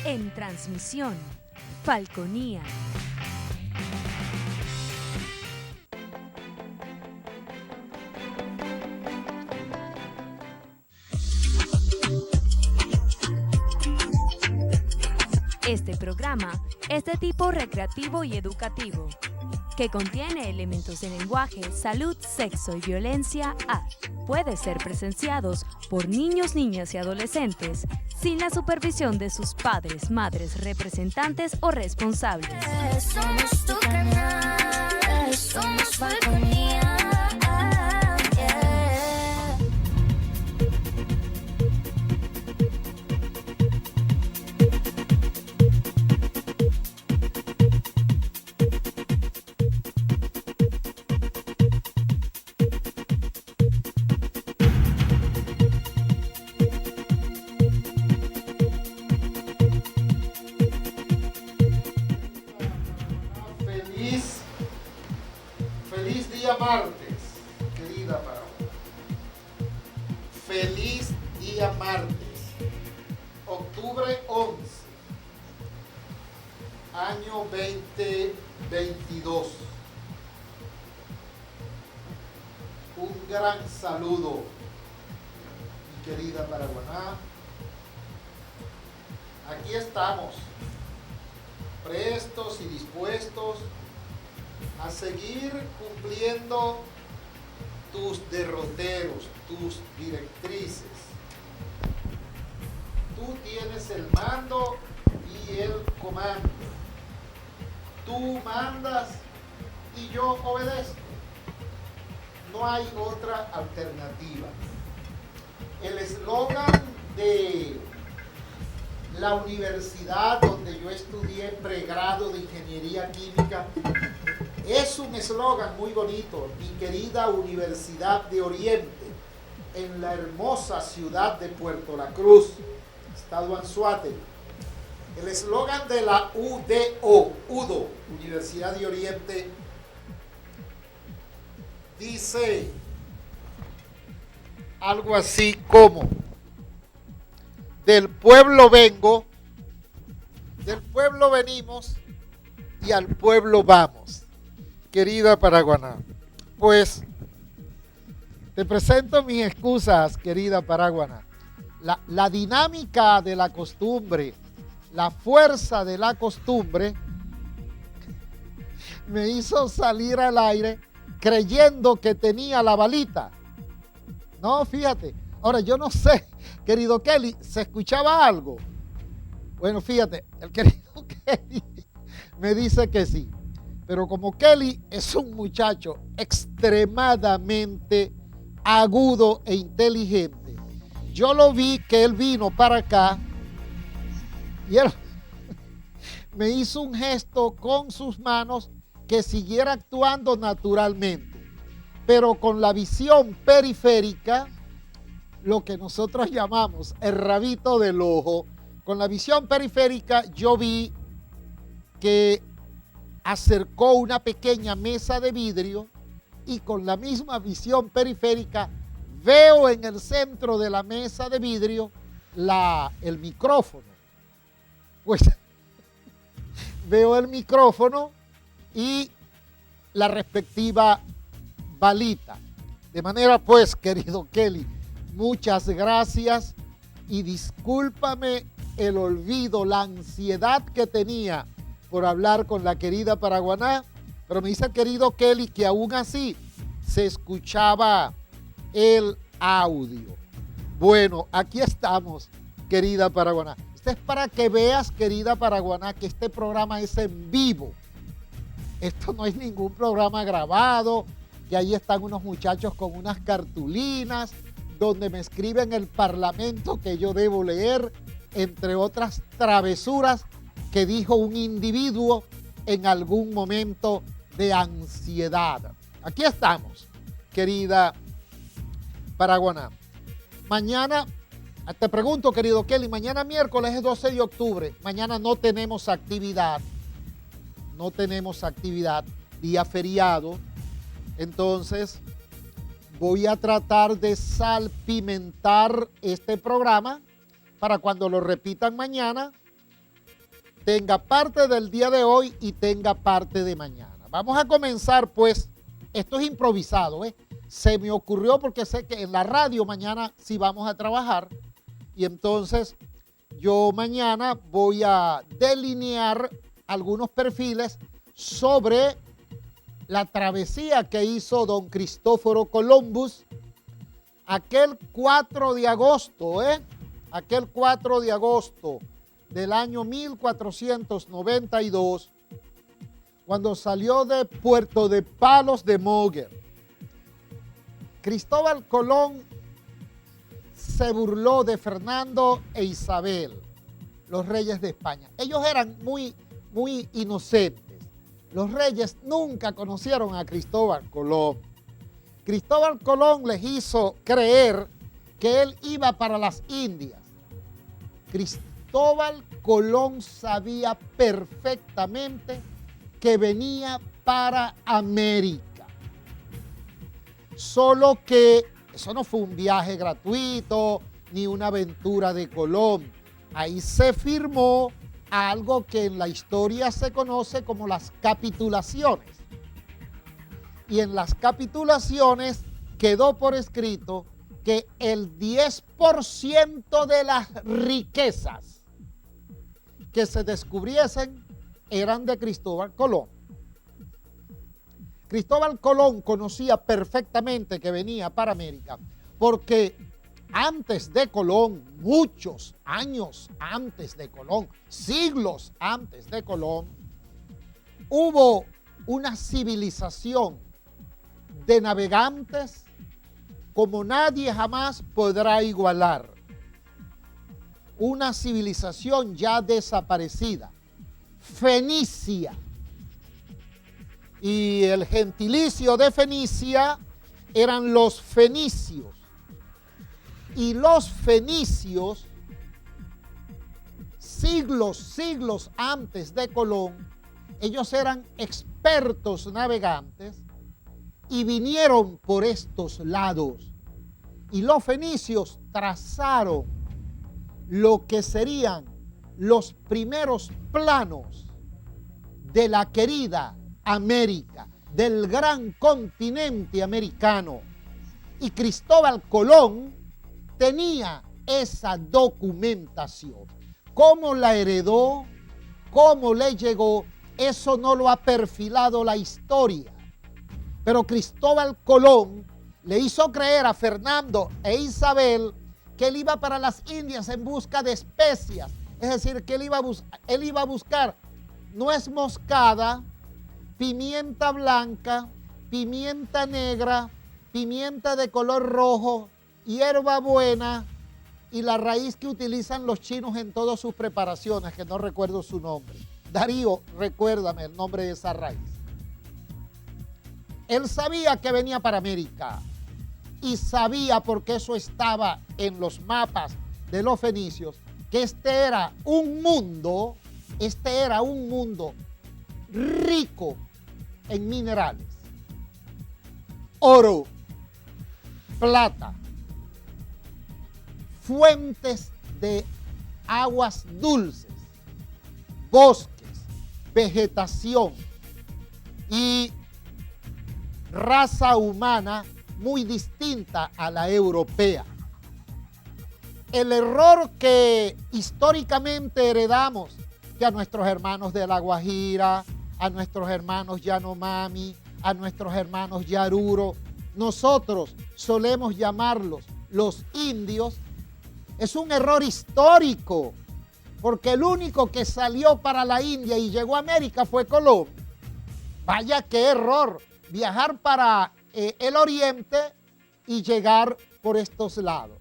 En transmisión, Falconía. Este programa es de tipo recreativo y educativo, que contiene elementos de lenguaje, salud, sexo y violencia A. Puede ser presenciados por niños, niñas y adolescentes sin la supervisión de sus padres, madres, representantes o responsables. Somos tu canal, somos Falconía. Feliz día martes, querida Paraguay. Feliz día martes, octubre 11, año 2022. Un gran saludo, mi querida Paraguaná. Aquí estamos, prestos y dispuestos a seguir cumpliendo tus derroteros, tus directrices. Tú tienes el mando y el comando. Tú mandas y yo obedezco. No hay otra alternativa. El eslogan de la universidad donde yo estudié pregrado de Ingeniería Química es un eslogan muy bonito, mi querida Universidad de Oriente, en la hermosa ciudad de Puerto La Cruz, estado Anzoátegui. El eslogan de la UDO, Universidad de Oriente, dice algo así como: del pueblo vengo, del pueblo venimos y al pueblo vamos. Querida Paraguaná, pues te presento mis excusas, querida Paraguaná. La dinámica de la costumbre, la fuerza de la costumbre me hizo salir al aire creyendo que tenía la balita. No, fíjate. Ahora, yo no sé, querido Kelly, ¿se escuchaba algo? Bueno, fíjate, el querido Kelly me dice que sí. Pero como Kelly es un muchacho extremadamente agudo e inteligente, yo lo vi que él vino para acá y él me hizo un gesto con sus manos que siguiera actuando naturalmente, pero con la visión periférica, lo que nosotros llamamos el rabito del ojo, con la visión periférica yo vi que acercó una pequeña mesa de vidrio y con la misma visión periférica veo en el centro de la mesa de vidrio el micrófono. Pues veo el micrófono y la respectiva balita. De manera pues, querido Kelly, muchas gracias y discúlpame el olvido, la ansiedad que tenía por hablar con la querida Paraguaná, pero me dice el querido Kelly que aún así se escuchaba el audio. Bueno, aquí estamos, querida Paraguaná. Esto es para que veas, querida Paraguaná, que este programa es en vivo. Esto no es ningún programa grabado, que ahí están unos muchachos con unas cartulinas donde me escriben el parlamento que yo debo leer, entre otras travesuras que dijo un individuo en algún momento de ansiedad. Aquí estamos, querida Paraguaná. Mañana, te pregunto, querido Kelly, mañana miércoles es 12 de octubre. Mañana no tenemos actividad. No tenemos actividad, día feriado. Entonces, voy a tratar de salpimentar este programa para cuando lo repitan mañana, tenga parte del día de hoy y tenga parte de mañana. Vamos a comenzar pues, esto es improvisado, se me ocurrió porque sé que en la radio mañana sí vamos a trabajar y entonces yo mañana voy a delinear algunos perfiles sobre la travesía que hizo don Cristóforo Columbus aquel 4 de agosto, aquel 4 de agosto del año 1492, cuando salió de Puerto de Palos de Moguer. Cristóbal Colón se burló de Fernando e Isabel, los reyes de España. Ellos eran muy inocentes. Los reyes nunca conocieron a Cristóbal Colón. Cristóbal Colón les hizo creer que él iba para las Indias. Cristóbal Colón sabía perfectamente que venía para América. Solo que eso no fue un viaje gratuito ni una aventura de Colón. Ahí se firmó algo que en la historia se conoce como las capitulaciones. Y en las capitulaciones quedó por escrito que el 10% de las riquezas que se descubriesen eran de Cristóbal Colón. Cristóbal Colón conocía perfectamente que venía para América porque antes de Colón, muchos años antes de Colón, siglos antes de Colón, hubo una civilización de navegantes como nadie jamás podrá igualar. Una civilización ya desaparecida, Fenicia. Y el gentilicio de Fenicia eran los fenicios. Y los fenicios, siglos antes de Colón, ellos eran expertos navegantes y vinieron por estos lados. Y los fenicios trazaron lo que serían los primeros planos de la querida América, del gran continente americano. Y Cristóbal Colón tenía esa documentación. ¿Cómo la heredó? ¿Cómo le llegó? Eso no lo ha perfilado la historia. Pero Cristóbal Colón le hizo creer a Fernando e Isabel que él iba para las Indias en busca de especias. Es decir, que él iba a buscar nuez moscada, pimienta blanca, pimienta negra, pimienta de color rojo, hierbabuena y la raíz que utilizan los chinos en todas sus preparaciones, que no recuerdo su nombre. Darío, recuérdame el nombre de esa raíz. Él sabía que venía para América y sabía, porque eso estaba en los mapas de los fenicios, que este era un mundo rico en minerales, oro, plata, fuentes de aguas dulces, bosques, vegetación y raza humana muy distinta a la europea. El error que históricamente heredamos, que a nuestros hermanos de La Guajira, a nuestros hermanos Yanomami, a nuestros hermanos Yaruro, nosotros solemos llamarlos los indios, es un error histórico, porque el único que salió para la India y llegó a América fue Colón. Vaya qué error, viajar para el oriente y llegar por estos lados.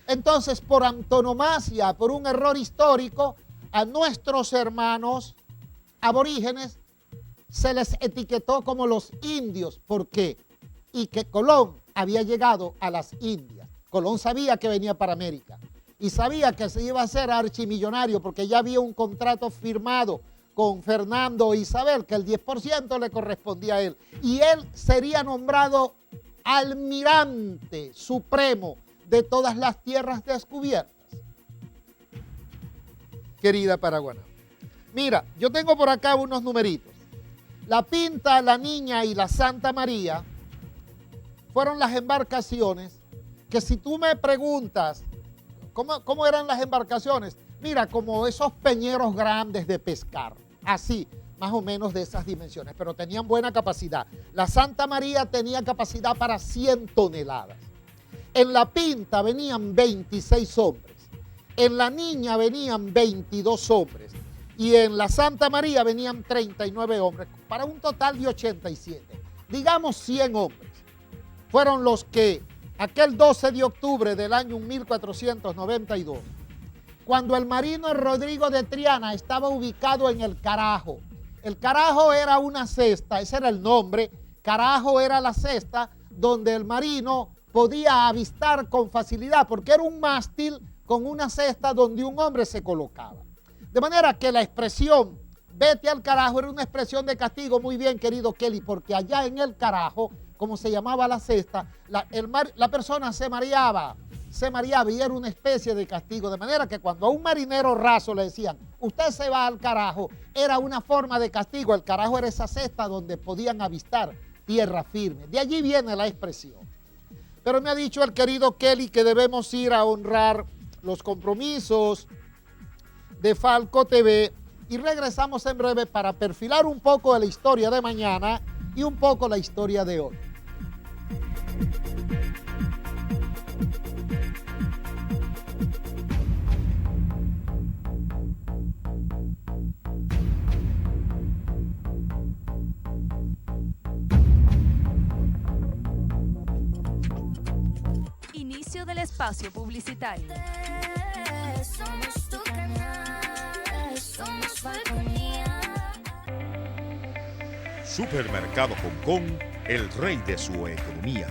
Entonces, por antonomasia, por un error histórico, a nuestros hermanos aborígenes se les etiquetó como los indios. ¿Por qué? Y que Colón había llegado a las Indias. Colón sabía que venía para América y sabía que se iba a hacer archimillonario porque ya había un contrato firmado con Fernando e Isabel, que el 10% le correspondía a él. Y él sería nombrado almirante supremo de todas las tierras descubiertas. Querida Paraguaná, Mira, yo tengo por acá unos numeritos. La Pinta, la Niña y la Santa María fueron las embarcaciones que, si tú me preguntas cómo eran las embarcaciones, mira, como esos peñeros grandes de pescar, así, más o menos de esas dimensiones, pero tenían buena capacidad. La Santa María tenía capacidad para 100 toneladas. En la Pinta venían 26 hombres, en la Niña venían 22 hombres y en la Santa María venían 39 hombres, para un total de 87. Digamos 100 hombres. Fueron los que aquel 12 de octubre del año 1492, cuando el marino Rodrigo de Triana estaba ubicado en el Carajo. El Carajo era una cesta, ese era el nombre. Carajo era la cesta donde el marino podía avistar con facilidad, porque era un mástil con una cesta donde un hombre se colocaba. De manera que la expresión vete al carajo era una expresión de castigo. Muy bien, querido Kelly, porque allá en el Carajo, como se llamaba la cesta, la persona se mareaba y era una especie de castigo. De manera que cuando a un marinero raso le decían, usted se va al carajo, era una forma de castigo. El carajo era esa cesta donde podían avistar tierra firme. De allí viene la expresión. Pero me ha dicho el querido Kelly que debemos ir a honrar los compromisos de Falco TV y regresamos en breve para perfilar un poco de la historia de mañana y un poco la historia de hoy. Inicio del espacio publicitario. Somos tu canal, somos Falconía. Supermercado Hong Kong, el rey de su economía.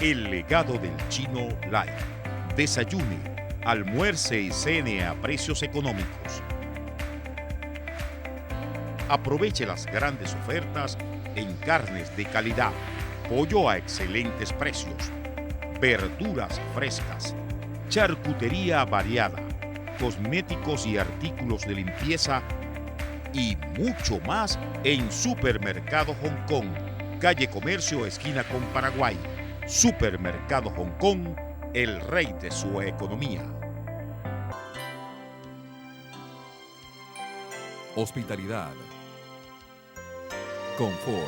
El legado del chino Lai. Desayune, almuerce y cene a precios económicos. Aproveche las grandes ofertas en carnes de calidad, pollo a excelentes precios, verduras frescas, charcutería variada, cosméticos y artículos de limpieza y mucho más en Supermercado Hong Kong, calle Comercio, esquina con Paraguay. Supermercado Hong Kong, el rey de su economía. Hospitalidad, confort,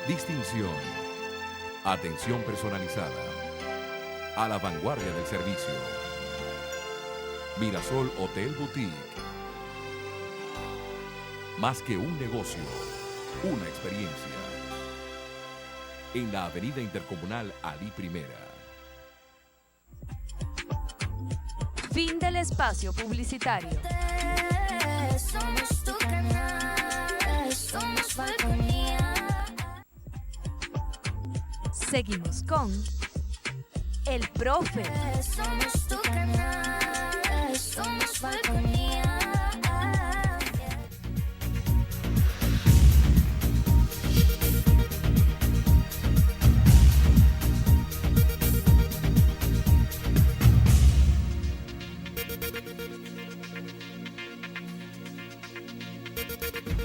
distinción, atención personalizada, a la vanguardia del servicio. Mirasol Hotel Boutique. Más que un negocio, una experiencia. En la Avenida Intercomunal Ali Primera. Fin del espacio publicitario. Somos tu canal, somos Falconía. Seguimos con El Profe. Somos tu canal, somos Falconía.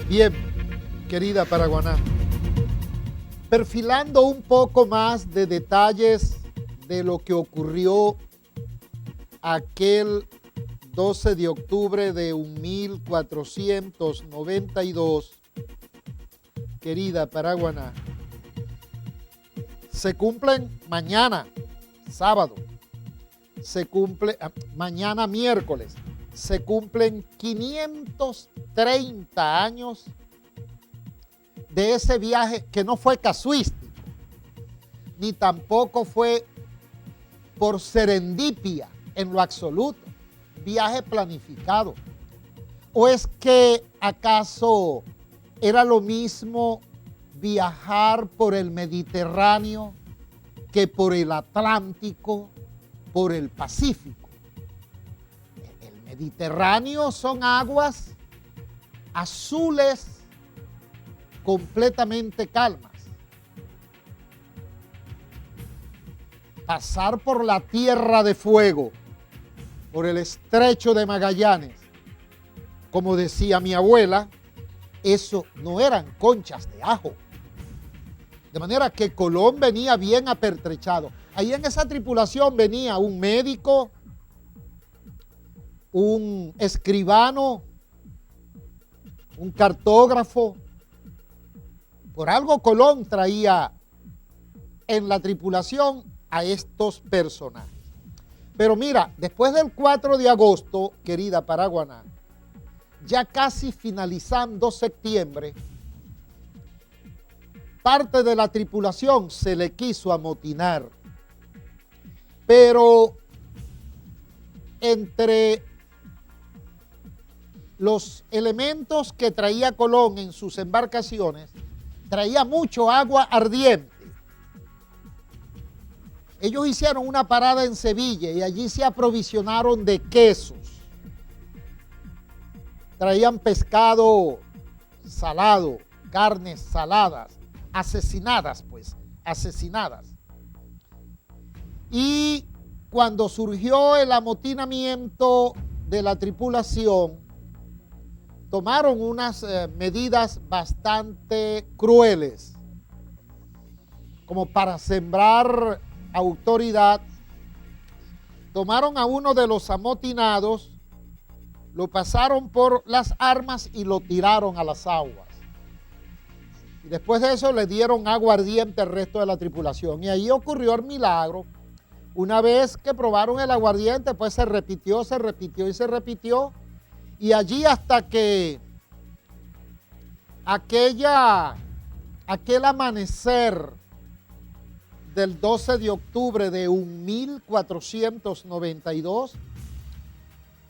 Bien, querida Paraguaná, perfilando un poco más de detalles de lo que ocurrió aquel 12 de octubre de 1492, querida Paraguaná, se cumplen mañana, sábado, mañana miércoles, se cumplen 530 años de ese viaje que no fue casuístico, ni tampoco fue por serendipia en lo absoluto, viaje planificado. ¿O es que acaso era lo mismo viajar por el Mediterráneo que por el Atlántico, por el Pacífico? El Mediterráneo son aguas azules completamente calmas. Pasar por la Tierra de Fuego, por el Estrecho de Magallanes, como decía mi abuela, eso no eran conchas de ajo. De manera que Colón venía bien apertrechado. Ahí en esa tripulación venía un médico, un escribano, un cartógrafo. Por algo Colón traía en la tripulación a estos personajes. Pero mira, después del 4 de agosto, querida Paraguaná, ya casi finalizando septiembre, parte de la tripulación se le quiso amotinar. Pero entre los elementos que traía Colón en sus embarcaciones, traía mucho agua ardiente. Ellos hicieron una parada en Sevilla y allí se aprovisionaron de quesos. Traían pescado salado, carnes saladas, asesinadas. Y cuando surgió el amotinamiento de la tripulación, tomaron unas medidas bastante crueles, como para sembrar autoridad. Tomaron a uno de los amotinados, lo pasaron por las armas y lo tiraron a las aguas. Y después de eso le dieron agua ardiente al resto de la tripulación. Y ahí ocurrió el milagro. Una vez que probaron el aguardiente, pues se repitió y se repitió. Y allí hasta que aquel amanecer del 12 de octubre de 1492,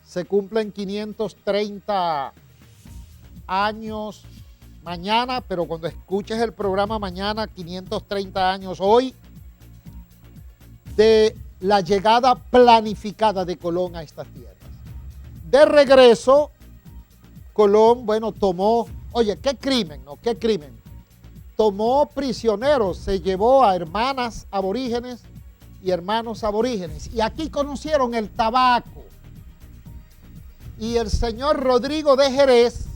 se cumplen 530 años mañana, pero cuando escuches el programa mañana, 530 años hoy, de la llegada planificada de Colón a estas tierras. De regreso, Colón, tomó, oye, qué crimen, ¿no? Qué crimen. Tomó prisioneros, se llevó a hermanas aborígenes y hermanos aborígenes. Y aquí conocieron el tabaco. Y el señor Rodrigo de Jerez,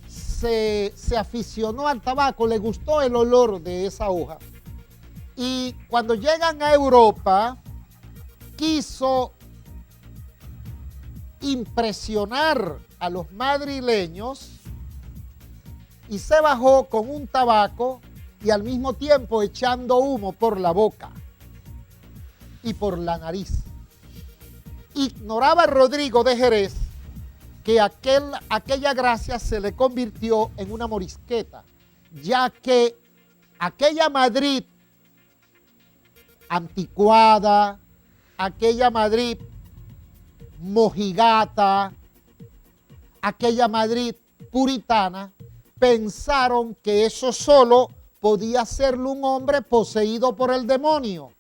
se aficionó al tabaco, le gustó el olor de esa hoja. Y cuando llegan a Europa, quiso impresionar a los madrileños y se bajó con un tabaco y al mismo tiempo echando humo por la boca y por la nariz. Ignoraba Rodrigo de Jerez que aquella gracia se le convirtió en una morisqueta, ya que aquella Madrid anticuada, aquella Madrid mojigata, aquella Madrid puritana, pensaron que eso solo podía hacerlo un hombre poseído por el demonio.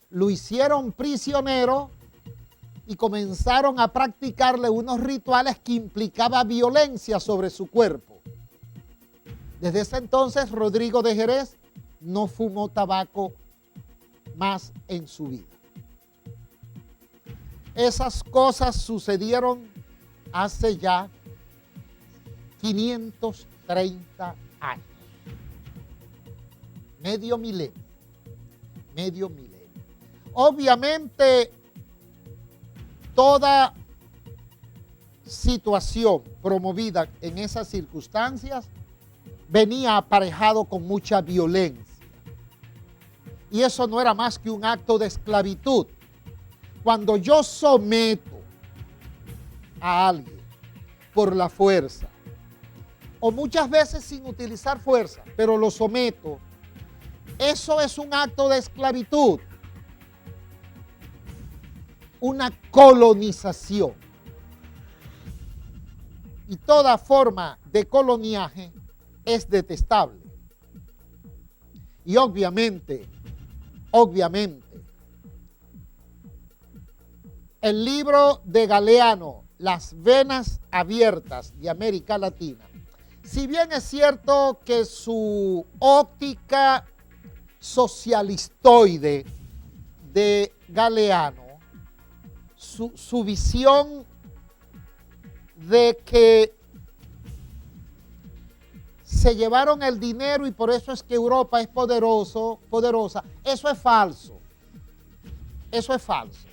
Lo hicieron prisionero y comenzaron a practicarle unos rituales que implicaban violencia sobre su cuerpo. Desde ese entonces, Rodrigo de Jerez no fumó tabaco más en su vida. Esas cosas sucedieron hace ya 530 años. Medio milenio. Obviamente, toda situación promovida en esas circunstancias venía aparejado con mucha violencia. Y eso no era más que un acto de esclavitud. Cuando yo someto a alguien por la fuerza, o muchas veces sin utilizar fuerza, pero lo someto, eso es un acto de esclavitud, una colonización. Y toda forma de coloniaje es detestable. Y obviamente, el libro de Galeano, Las venas abiertas de América Latina, si bien es cierto que su óptica socialistoide de Galeano su visión de que se llevaron el dinero y por eso es que Europa es poderosa. Eso es falso. Eso es falso.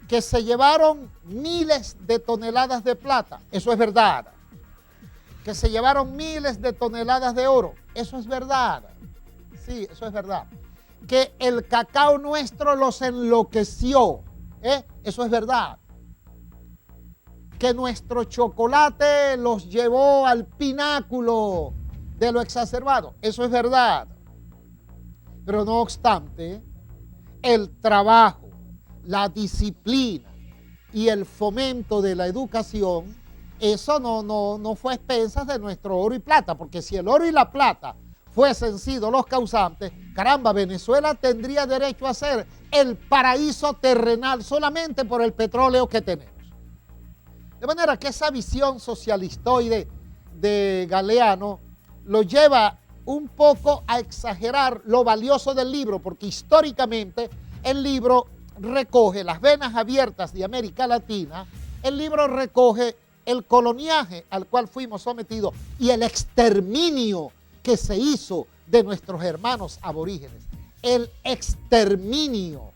Que se llevaron miles de toneladas de plata, eso es verdad. Que se llevaron miles de toneladas de oro, eso es verdad. Sí, eso es verdad. Que el cacao nuestro los enloqueció, eso es verdad. Que nuestro chocolate los llevó al pináculo de lo exacerbado, eso es verdad. Pero no obstante, el trabajo, la disciplina y el fomento de la educación, eso no fue a expensas de nuestro oro y plata, porque si el oro y la plata fuesen sido los causantes, caramba, Venezuela tendría derecho a ser el paraíso terrenal solamente por el petróleo que tenemos. De manera que esa visión socialistoide de Galeano lo lleva un poco a exagerar lo valioso del libro, porque históricamente el libro recoge las venas abiertas de América Latina, el libro recoge el coloniaje al cual fuimos sometidos y el exterminio que se hizo de nuestros hermanos aborígenes. El exterminio.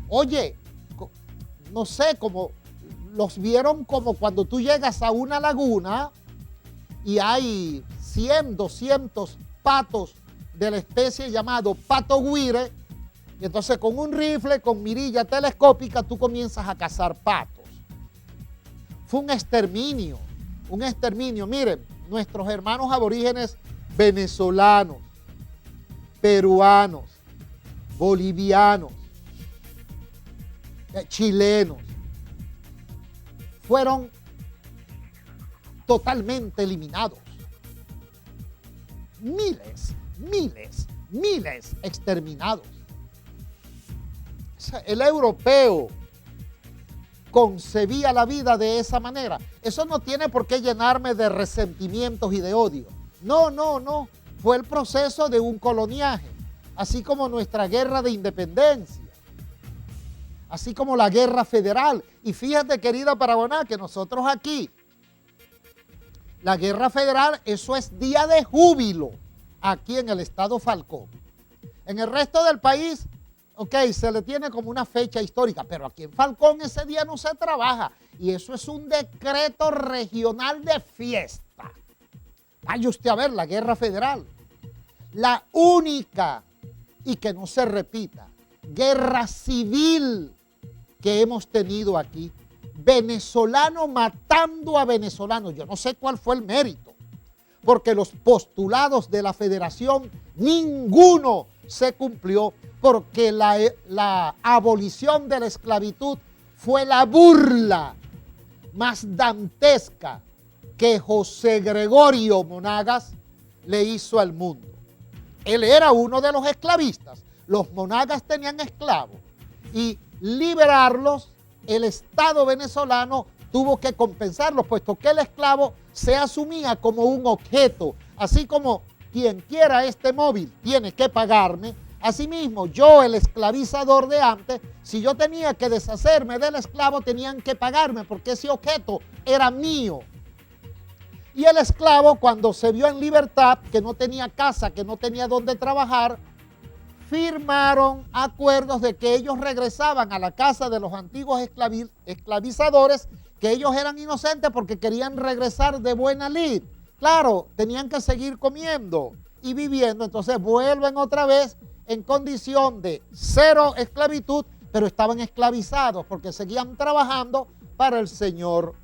Oye, no sé, como los vieron como cuando tú llegas a una laguna y hay 100, 200 patos de la especie llamado pato guire, y entonces con un rifle, con mirilla telescópica, tú comienzas a cazar patos. Fue un exterminio, un exterminio. Miren, nuestros hermanos aborígenes venezolanos, peruanos, bolivianos, chilenos, fueron totalmente eliminados. Miles exterminados. El europeo concebía la vida de esa manera. Eso no tiene por qué llenarme de resentimientos y de odio. No. Fue el proceso de un coloniaje, así como nuestra guerra de independencia, así como la guerra federal. Y fíjate, querida Paraguaná, que nosotros aquí, la guerra federal, eso es día de júbilo aquí en el estado Falcón. En el resto del país, ok, se le tiene como una fecha histórica, pero aquí en Falcón ese día no se trabaja y eso es un decreto regional de fiesta. Vaya usted a ver la guerra federal, la única, y que no se repita, guerra civil que hemos tenido aquí, venezolano matando a venezolano. Yo no sé cuál fue el mérito, porque los postulados de la federación, ninguno se cumplió, porque la abolición de la esclavitud fue la burla más dantesca que José Gregorio Monagas le hizo al mundo. Él era uno de los esclavistas. Los monagas tenían esclavos y liberarlos, el Estado venezolano tuvo que compensarlos, puesto que el esclavo se asumía como un objeto. Así como quien quiera este móvil tiene que pagarme, asimismo yo, el esclavizador de antes, si yo tenía que deshacerme del esclavo, tenían que pagarme porque ese objeto era mío. Y el esclavo, cuando se vio en libertad, que no tenía casa, que no tenía dónde trabajar, firmaron acuerdos de que ellos regresaban a la casa de los antiguos esclavizadores, que ellos eran inocentes porque querían regresar de buena lid. Claro, tenían que seguir comiendo y viviendo, entonces vuelven otra vez en condición de cero esclavitud, pero estaban esclavizados porque seguían trabajando para el señor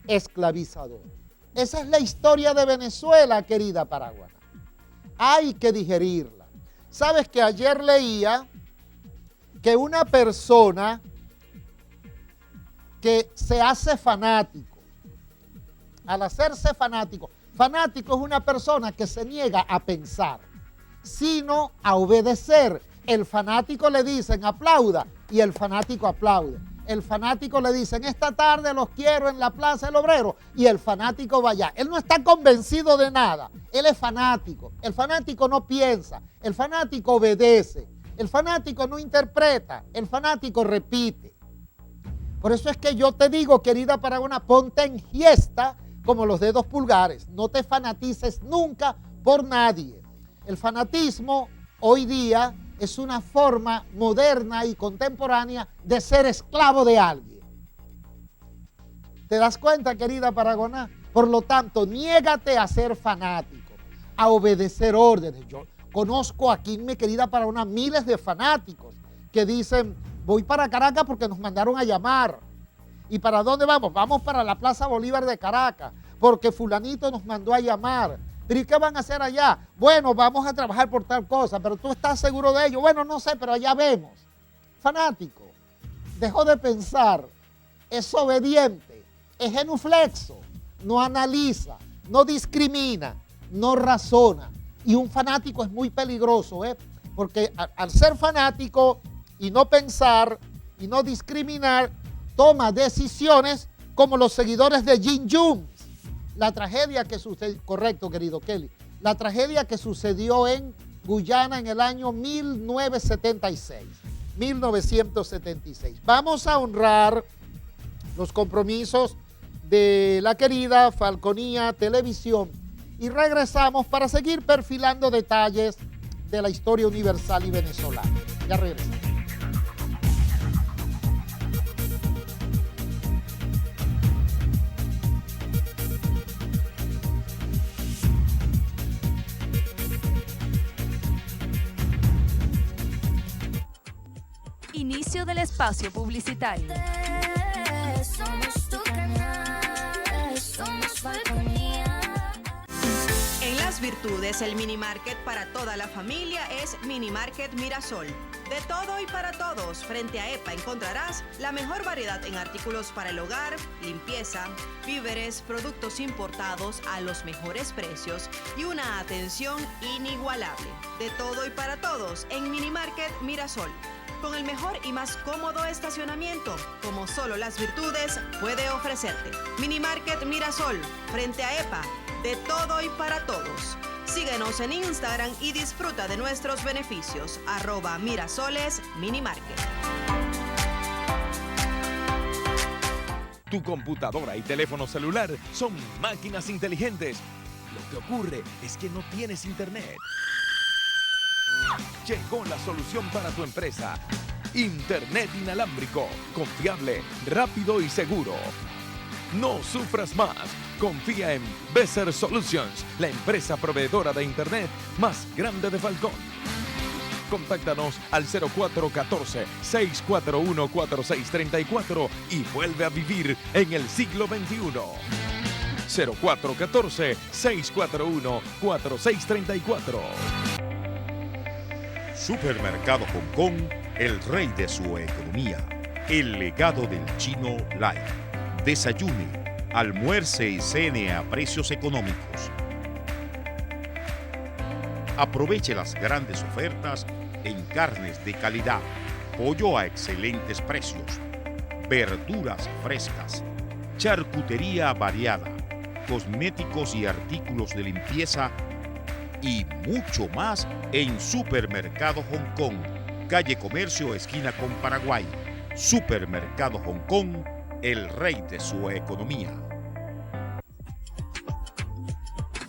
esclavizador. Esa es la historia de Venezuela, querida Paraguaná. Hay que digerirla. Sabes que ayer leía que una persona que se hace fanático, al hacerse fanático es una persona que se niega a pensar, sino a obedecer. El fanático le dicen aplauda y el fanático aplaude. El fanático le dicen esta tarde los quiero en la Plaza del Obrero y el fanático va allá. Él no está convencido de nada, él es fanático. El fanático no piensa, el fanático obedece, el fanático no interpreta, el fanático repite. Por eso es que yo te digo, querida Paragona, ponte en fiesta como los dedos pulgares. No te fanatices nunca por nadie. El fanatismo hoy día es una forma moderna y contemporánea de ser esclavo de alguien. ¿Te das cuenta, querida Paragona? Por lo tanto, niégate a ser fanático, a obedecer órdenes. Yo conozco aquí, mi querida Paragona, miles de fanáticos que dicen, voy para Caracas porque nos mandaron a llamar. ¿Y para dónde vamos? Vamos para la Plaza Bolívar de Caracas, porque fulanito nos mandó a llamar. ¿Pero y qué van a hacer allá? Bueno, vamos a trabajar por tal cosa, pero tú estás seguro de ello. Bueno, no sé, pero allá vemos. Fanático, dejó de pensar, es obediente, es genuflexo, no analiza, no discrimina, no razona. Y un fanático es muy peligroso, porque al ser fanático y no pensar y no discriminar, toma decisiones como los seguidores de Jim Jones. La tragedia que sucedió, correcto, querido Kelly, la tragedia que sucedió en Guyana en el año 1976. Vamos a honrar los compromisos de la querida Falconía Televisión y regresamos para seguir perfilando detalles de la historia universal y venezolana. Ya regresamos. Inicio del espacio publicitario. Somos tu canal, somos Falconía. En Las Virtudes, el mini market para toda la familia es Mini Market Mirasol. De todo y para todos, frente a EPA encontrarás la mejor variedad en artículos para el hogar, limpieza, víveres, productos importados a los mejores precios y una atención inigualable. De todo y para todos en Mini Market Mirasol. Con el mejor y más cómodo estacionamiento, como solo Las Virtudes puede ofrecerte. Mini Market Mirasol, frente a EPA, de todo y para todos. Síguenos en Instagram y disfruta de nuestros beneficios. @Mirasoles Minimarket. Tu computadora y teléfono celular son máquinas inteligentes. Lo que ocurre es que no tienes internet. Llegó la solución para tu empresa. Internet inalámbrico, confiable, rápido y seguro. No sufras más. Confía en Besser Solutions, la empresa proveedora de Internet más grande de Falcón. Contáctanos al 0414-641-4634 y vuelve a vivir en el siglo XXI. 0414-641-4634. Supermercado Hong Kong, el rey de su economía. El legado del chino Lai. Desayune, almuerce y cene a precios económicos. Aproveche las grandes ofertas en carnes de calidad, pollo a excelentes precios, verduras frescas, charcutería variada, cosméticos y artículos de limpieza y mucho más en Supermercado Hong Kong, calle Comercio, esquina con Paraguay. Supermercado Hong Kong, el rey de su economía.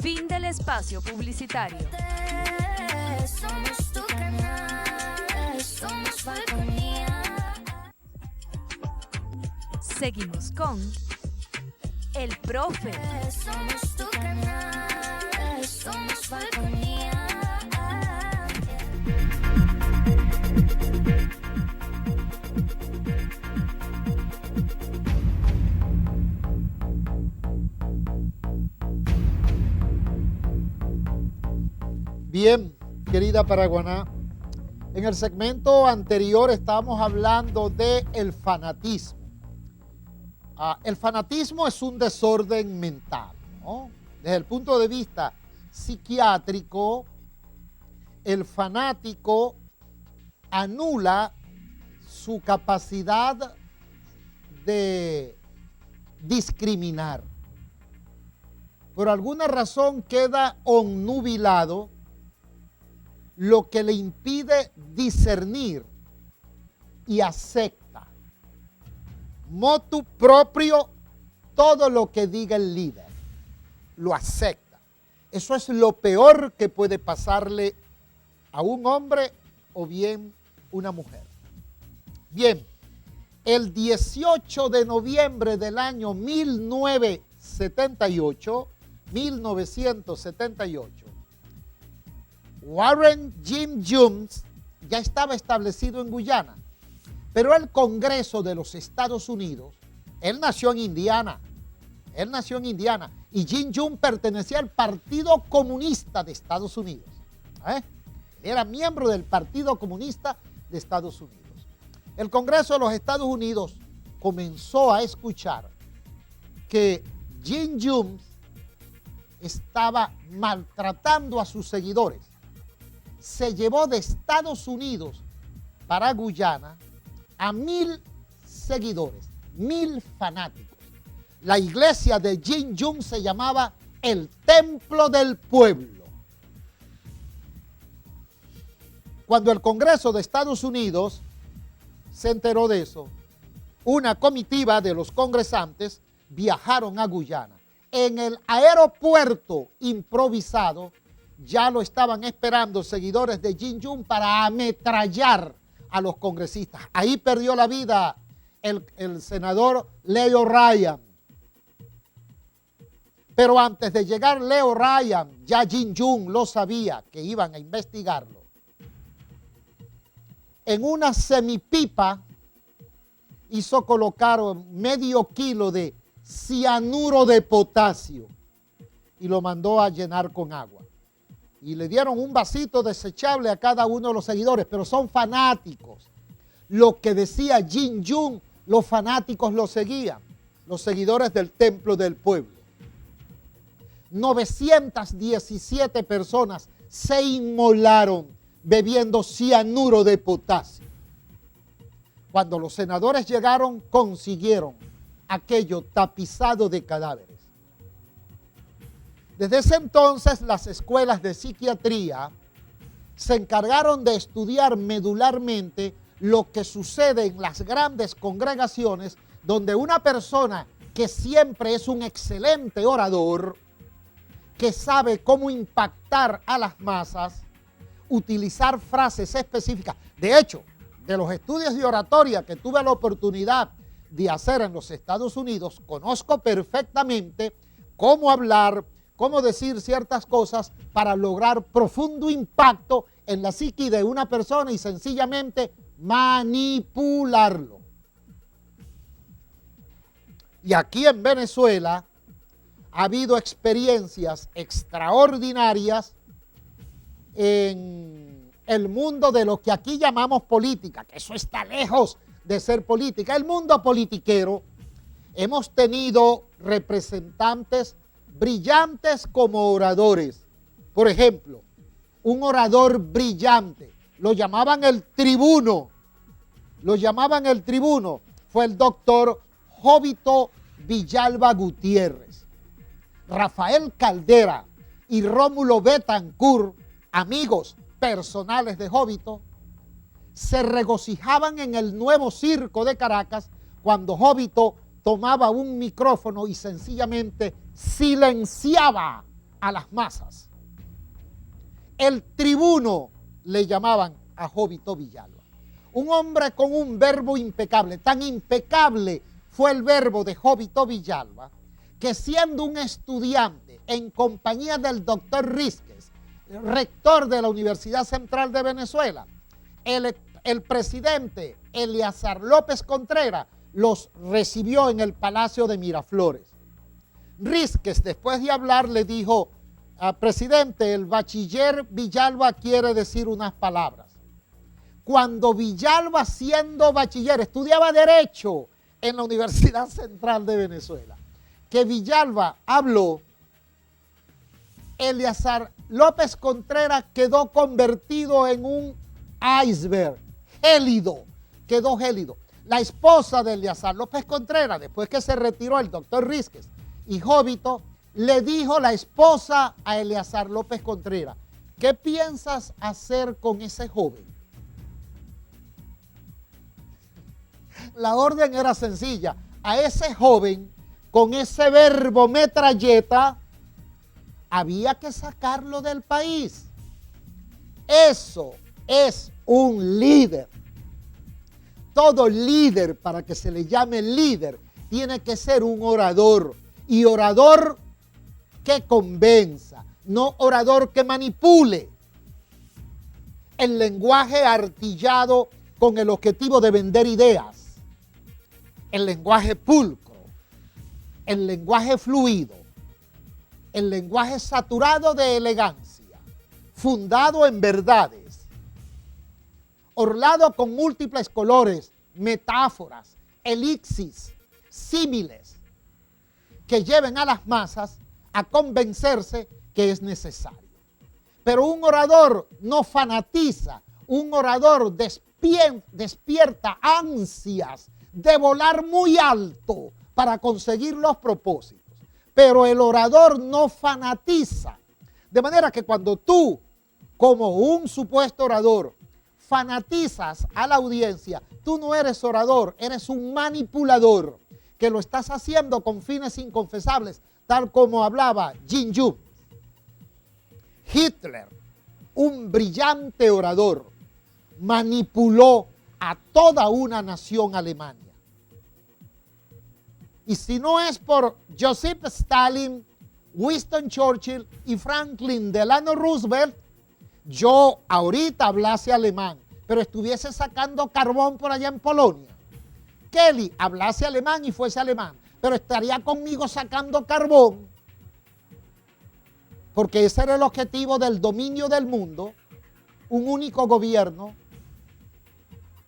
Fin del espacio publicitario. Somos tu canal, somos Falconía. Seguimos con El Profe. Somos tu canal, somos Falconía. Bien, querida Paraguaná, en el segmento anterior estábamos hablando del fanatismo. El fanatismo es un desorden mental, ¿no? Desde el punto de vista psiquiátrico, el fanático anula su capacidad de discriminar. Por alguna razón queda onnubilado, lo que le impide discernir y acepta. motu propio, todo lo que diga el líder, lo acepta. Eso es lo peor que puede pasarle a un hombre o bien una mujer. Bien, el 18 de noviembre del año 1978, Warren Jim Jones ya estaba establecido en Guyana, pero el Congreso de los Estados Unidos, él nació en Indiana, y Jim Jones pertenecía al Partido Comunista de Estados Unidos. Era miembro del Partido Comunista de Estados Unidos. El Congreso de los Estados Unidos comenzó a escuchar que Jim Jones estaba maltratando a sus seguidores. Se llevó de Estados Unidos para Guyana a 1,000 seguidores, 1,000 fanáticos. La iglesia de Jim Jones se llamaba el Templo del Pueblo. Cuando el Congreso de Estados Unidos se enteró de eso, una comitiva de los congresantes viajaron a Guyana. En el aeropuerto improvisado ya lo estaban esperando seguidores de Jim Jones para ametrallar a los congresistas. Ahí perdió la vida el senador Leo Ryan. Pero antes de llegar Leo Ryan, ya Jim Jones lo sabía que iban a investigarlo. En una semipipa hizo colocar medio kilo de cianuro de potasio y lo mandó a llenar con agua. Y le dieron un vasito desechable a cada uno de los seguidores, pero son fanáticos. Lo que decía Jim Jones, los fanáticos lo seguían, los seguidores del Templo del Pueblo. 917 personas se inmolaron bebiendo cianuro de potasio. Cuando los senadores llegaron, consiguieron aquello tapizado de cadáveres. Desde ese entonces, las escuelas de psiquiatría se encargaron de estudiar medularmente lo que sucede en las grandes congregaciones, donde una persona que siempre es un excelente orador, que sabe cómo impactar a las masas, utilizar frases específicas. De hecho, de los estudios de oratoria que tuve la oportunidad de hacer en los Estados Unidos, conozco perfectamente cómo hablar, cómo decir ciertas cosas para lograr profundo impacto en la psique de una persona y sencillamente manipularlo. Y aquí en Venezuela ha habido experiencias extraordinarias en el mundo de lo que aquí llamamos política, que eso está lejos de ser política. El mundo politiquero, hemos tenido representantes brillantes como oradores. Por ejemplo, un orador brillante, lo llamaban el tribuno, fue el doctor Jóbito Villalba Gutiérrez. Rafael Caldera y Rómulo Betancourt, amigos personales de Jóbito, se regocijaban en el nuevo circo de Caracas cuando Jóbito tomaba un micrófono y sencillamente silenciaba a las masas. El tribuno le llamaban a Jóbito Villalba. Un hombre con un verbo impecable. Tan impecable fue el verbo de Jóbito Villalba que, siendo un estudiante en compañía del doctor Rísquez, rector de la Universidad Central de Venezuela, el presidente Eleazar López Contreras los recibió en el Palacio de Miraflores. Rísquez, después de hablar, le dijo: presidente, el bachiller Villalba quiere decir unas palabras. Cuando Villalba, siendo bachiller, estudiaba Derecho en la Universidad Central de Venezuela, que Villalba habló, Eleazar López Contreras quedó convertido en un iceberg, gélido, quedó gélido. La esposa de Eleazar López Contreras, después que se retiró el doctor Rísquez y Jóbito, le dijo la esposa a Eleazar López Contreras: ¿qué piensas hacer con ese joven? La orden era sencilla. A ese joven, con ese verbo metralleta, había que sacarlo del país. Eso es un líder. Todo líder, para que se le llame líder, tiene que ser un orador. Y orador que convenza, no orador que manipule. El lenguaje artillado con el objetivo de vender ideas. El lenguaje pulcro. El lenguaje fluido. El lenguaje saturado de elegancia. Fundado en verdades. Orlado con múltiples colores, metáforas, elixis, símiles, que lleven a las masas a convencerse que es necesario. Pero un orador no fanatiza, un orador despierta ansias de volar muy alto para conseguir los propósitos. Pero el orador no fanatiza. De manera que cuando tú, como un supuesto orador, fanatizas a la audiencia, tú no eres orador, eres un manipulador, que lo estás haciendo con fines inconfesables, tal como hablaba Jin Yu. Hitler, un brillante orador, manipuló a toda una nación alemana. Y si no es por Joseph Stalin, Winston Churchill y Franklin Delano Roosevelt, yo ahorita hablase alemán, pero estuviese sacando carbón por allá en Polonia. Kelly hablase alemán y fuese alemán, pero estaría conmigo sacando carbón, porque ese era el objetivo del dominio del mundo, un único gobierno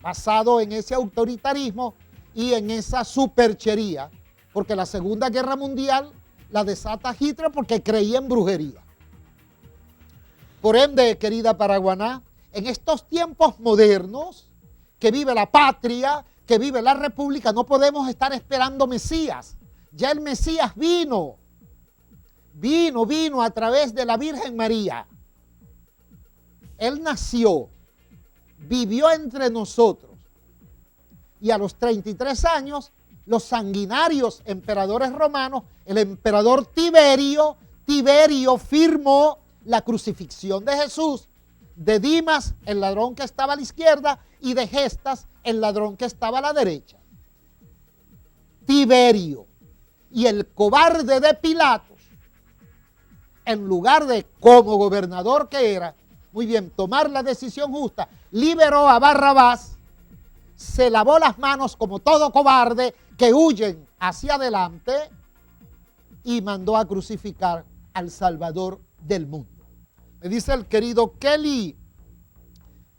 basado en ese autoritarismo y en esa superchería, porque la Segunda Guerra Mundial la desata Hitler porque creía en brujería. Por ende, querida Paraguaná, en estos tiempos modernos, que vive la patria, que vive la república, no podemos estar esperando Mesías. Ya el Mesías vino a través de la Virgen María. Él nació, vivió entre nosotros. Y a los 33 años, los sanguinarios emperadores romanos, el emperador Tiberio firmó la crucifixión de Jesús, de Dimas, el ladrón que estaba a la izquierda, y de Gestas, el ladrón que estaba a la derecha. Tiberio. Y el cobarde de Pilatos, en lugar de, como gobernador que era, muy bien, tomar la decisión justa, liberó a Barrabás, se lavó las manos como todo cobarde que huyen hacia adelante y mandó a crucificar al Salvador del mundo. Me dice el querido Kelly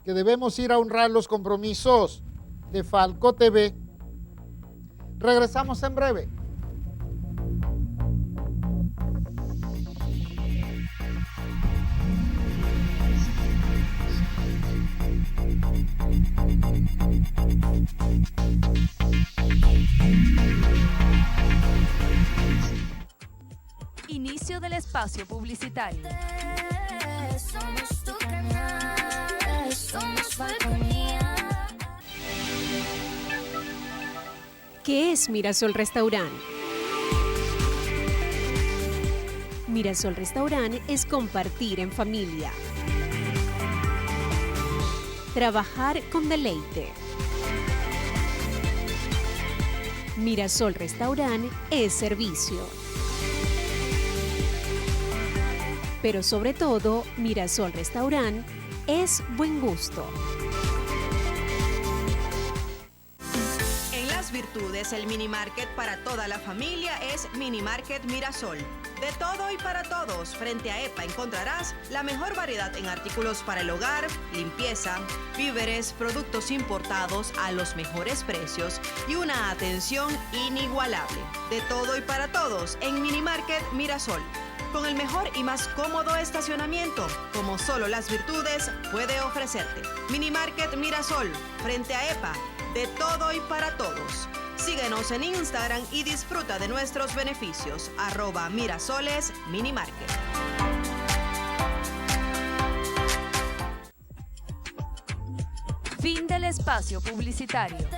que debemos ir a honrar los compromisos de Falco TV. Regresamos en breve. Inicio del espacio publicitario. Somos tu canal, somos Falconía. ¿Qué es Mirasol Restaurant? Mirasol Restaurant es compartir en familia. Trabajar con deleite. Mirasol Restaurant es servicio. Pero sobre todo, Mirasol Restaurant es buen gusto. En Las Virtudes, el mini market para toda la familia es Mini Market Mirasol. De todo y para todos, frente a EPA encontrarás la mejor variedad en artículos para el hogar, limpieza, víveres, productos importados a los mejores precios y una atención inigualable. De todo y para todos en Mini Market Mirasol. Con el mejor y más cómodo estacionamiento, como solo Las Virtudes puede ofrecerte. Mini Market Mirasol, frente a EPA, de todo y para todos. Síguenos en Instagram y disfruta de nuestros beneficios. @Mirasoles Mini Market. Fin del espacio publicitario.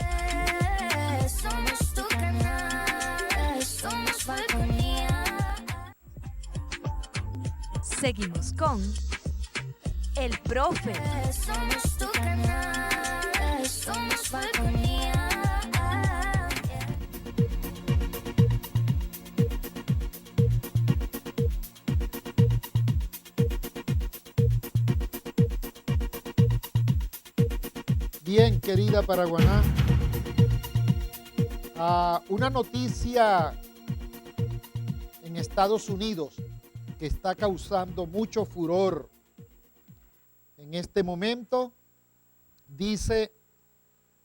Somos tu canal, somos Falconía. Seguimos con El Profe. Somos tu canal, somos Falconía. Bien, querida Paraguaná, una noticia en Estados Unidos que está causando mucho furor en este momento, dice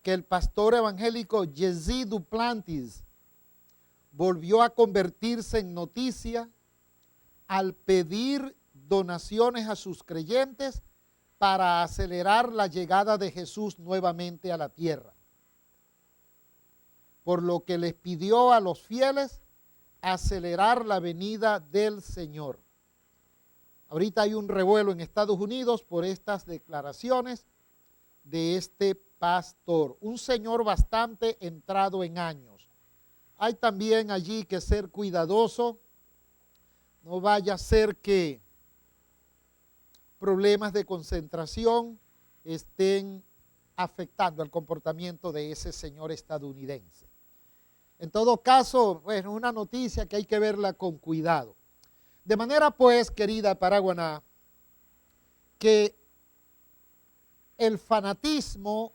que el pastor evangélico Jesse Duplantis volvió a convertirse en noticia al pedir donaciones a sus creyentes para acelerar la llegada de Jesús nuevamente a la tierra. Por lo que les pidió a los fieles acelerar la venida del Señor. Ahorita hay un revuelo en Estados Unidos por estas declaraciones de este pastor, un señor bastante entrado en años. Hay también allí que ser cuidadoso, no vaya a ser que problemas de concentración estén afectando el comportamiento de ese señor estadounidense. En todo caso, bueno, una noticia que hay que verla con cuidado. De manera pues, querida Paraguaná, que el fanatismo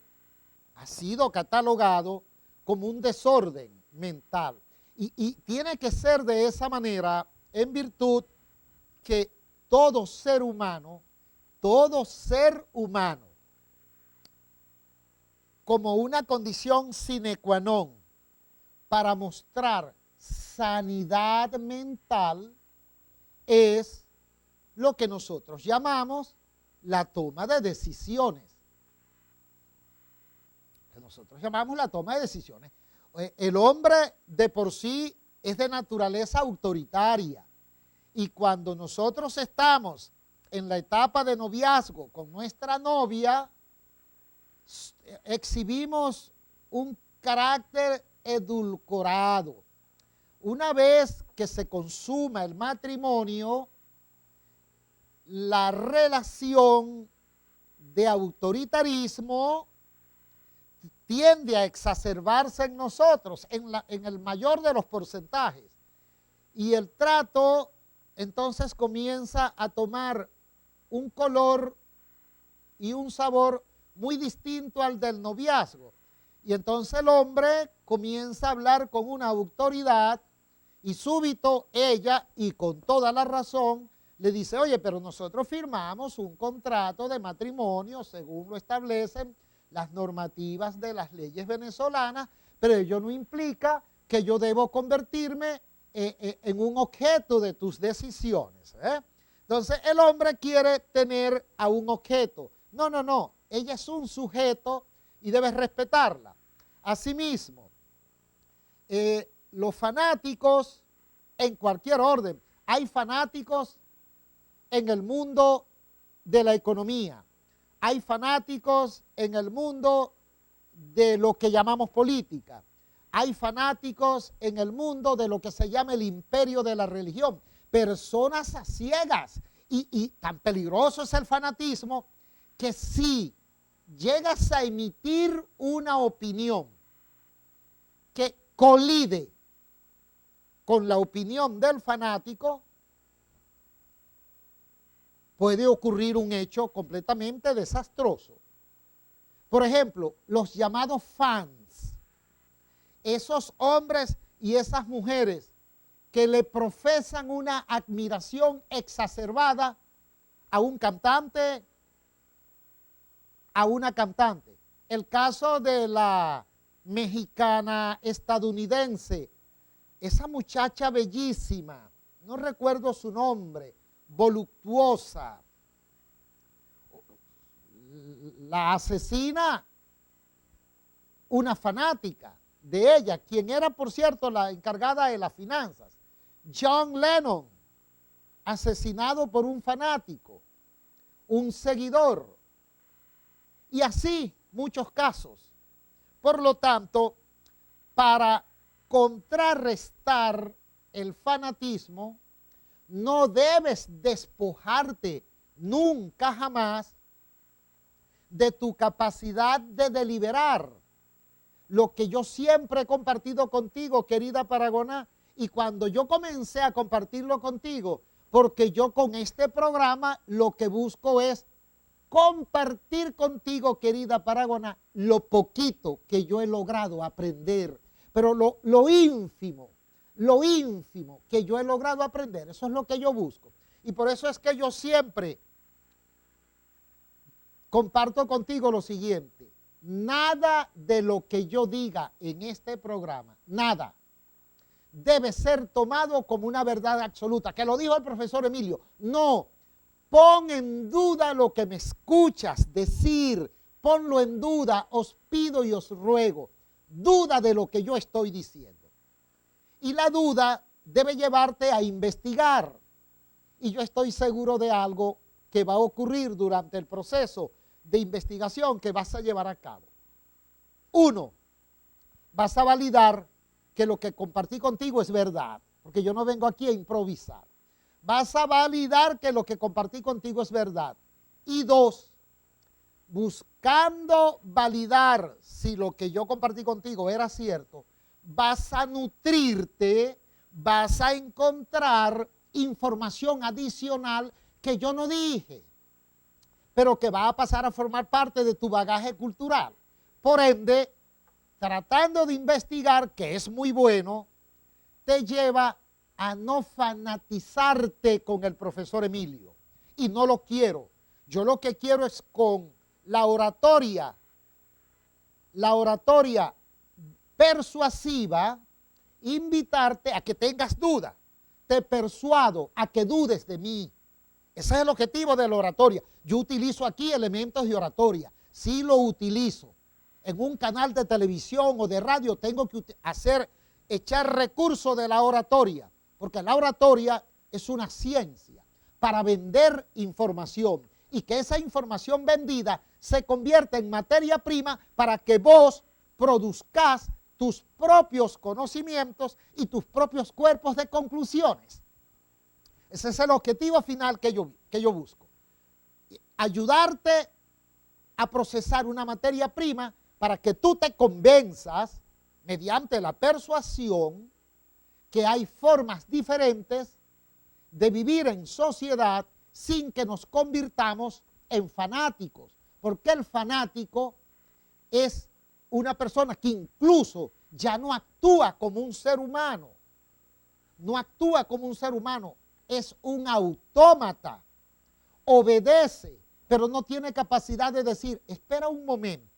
ha sido catalogado como un desorden mental y tiene que ser de esa manera en virtud que todo ser humano, como una condición sine qua non para mostrar sanidad mental, es lo que nosotros llamamos la toma de decisiones. El hombre de por sí es de naturaleza autoritaria. Y cuando nosotros estamos en la etapa de noviazgo con nuestra novia, exhibimos un carácter edulcorado. Una vez que se consuma el matrimonio, la relación de autoritarismo tiende a exacerbarse en nosotros, en el mayor de los porcentajes. Y el trato entonces comienza a tomar un color y un sabor muy distinto al del noviazgo. Y entonces el hombre comienza a hablar con una autoridad y súbito ella, y con toda la razón, le dice, oye, pero nosotros firmamos un contrato de matrimonio según lo establecen las normativas de las leyes venezolanas, pero ello no implica que yo debo convertirme en un objeto de tus decisiones. Entonces el hombre quiere tener a un objeto. No, ella es un sujeto y debes respetarla. Asimismo, los fanáticos en cualquier orden, hay fanáticos en el mundo de la economía, hay fanáticos en el mundo de lo que llamamos política, hay fanáticos en el mundo de lo que se llama el imperio de la religión, personas a ciegas, y tan peligroso es el fanatismo que si llegas a emitir una opinión que colide con la opinión del fanático, puede ocurrir un hecho completamente desastroso. Por ejemplo, los llamados fans, esos hombres y esas mujeres que le profesan una admiración exacerbada a un cantante, a una cantante. El caso de la mexicana estadounidense, esa muchacha bellísima, no recuerdo su nombre, voluptuosa, la asesina una fanática de ella, quien era, por cierto, la encargada de las finanzas. John Lennon, asesinado por un fanático, un seguidor, y así muchos casos. Por lo tanto, para contrarrestar el fanatismo, no debes despojarte nunca jamás de tu capacidad de deliberar. Lo que yo siempre he compartido contigo, querida Paragoná, y cuando yo comencé a compartirlo contigo, porque yo con este programa lo que busco es compartir contigo, querida Paragoná, lo poquito que yo he logrado aprender, pero lo ínfimo que yo he logrado aprender, eso es lo que yo busco. Y por eso es que yo siempre comparto contigo lo siguiente: nada de lo que yo diga en este programa, nada, debe ser tomado como una verdad absoluta. Que lo dijo el profesor Emilio. No, pon en duda lo que me escuchas decir, ponlo en duda, os pido y os ruego, duda de lo que yo estoy diciendo. Y la duda debe llevarte a investigar. Y yo estoy seguro de algo que va a ocurrir durante el proceso de investigación que vas a llevar a cabo. Uno, vas a validar que lo que compartí contigo es verdad, porque yo no vengo aquí a improvisar. Vas a validar que lo que compartí contigo es verdad. Y dos, buscando validar si lo que yo compartí contigo era cierto, vas a nutrirte, vas a encontrar información adicional que yo no dije, pero que va a pasar a formar parte de tu bagaje cultural. Por ende, tratando de investigar, que es muy bueno, te lleva a no fanatizarte con el profesor Emilio. Y no lo quiero. Yo lo que quiero es con la oratoria persuasiva, invitarte a que tengas duda. Te persuado a que dudes de mí. Ese es el objetivo de la oratoria. Yo utilizo aquí elementos de oratoria. Sí lo utilizo. En un canal de televisión o de radio tengo que echar recursos de la oratoria, porque la oratoria es una ciencia para vender información y que esa información vendida se convierta en materia prima para que vos produzcas tus propios conocimientos y tus propios cuerpos de conclusiones. Ese es el objetivo final que yo busco. Ayudarte a procesar una materia prima para que tú te convenzas, mediante la persuasión, que hay formas diferentes de vivir en sociedad sin que nos convirtamos en fanáticos. Porque el fanático es una persona que incluso ya no actúa como un ser humano. No actúa como un ser humano, es un autómata. Obedece, pero no tiene capacidad de decir, espera un momento.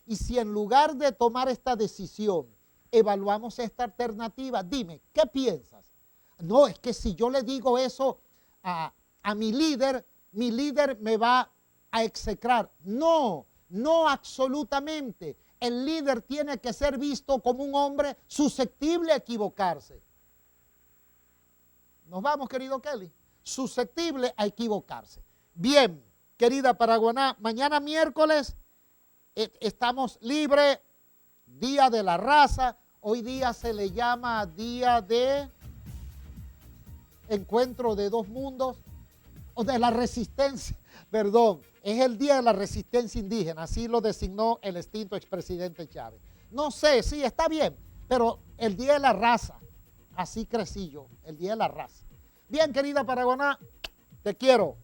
Y si en lugar de tomar esta decisión, evaluamos esta alternativa, dime, ¿qué piensas? No, es que si yo le digo eso a mi líder me va a execrar. No, no absolutamente. El líder tiene que ser visto como un hombre susceptible a equivocarse. Nos vamos, querido Kelly. Susceptible a equivocarse. Bien, querida Paraguaná, mañana miércoles estamos libres, Día de la Raza. Hoy día se le llama Día de Encuentro de Dos Mundos, o de la Resistencia, perdón, es el Día de la Resistencia Indígena, así lo designó el extinto expresidente Chávez. No sé, sí, está bien, pero el Día de la Raza, así crecí yo, el Día de la Raza. Bien, querida Paragoná, te quiero.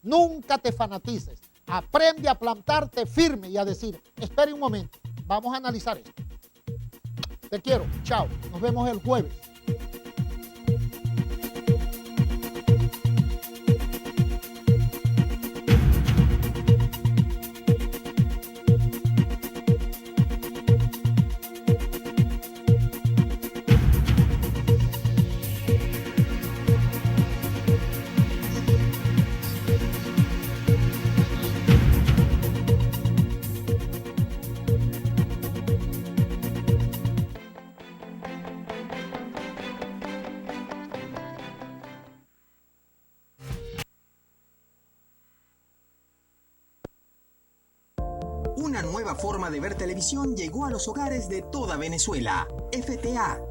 Nunca te fanatices. Aprende a plantarte firme y a decir, espere un momento, vamos a analizar esto. Te quiero, chao, nos vemos el jueves. Una nueva forma de ver televisión llegó a los hogares de toda Venezuela. FTA,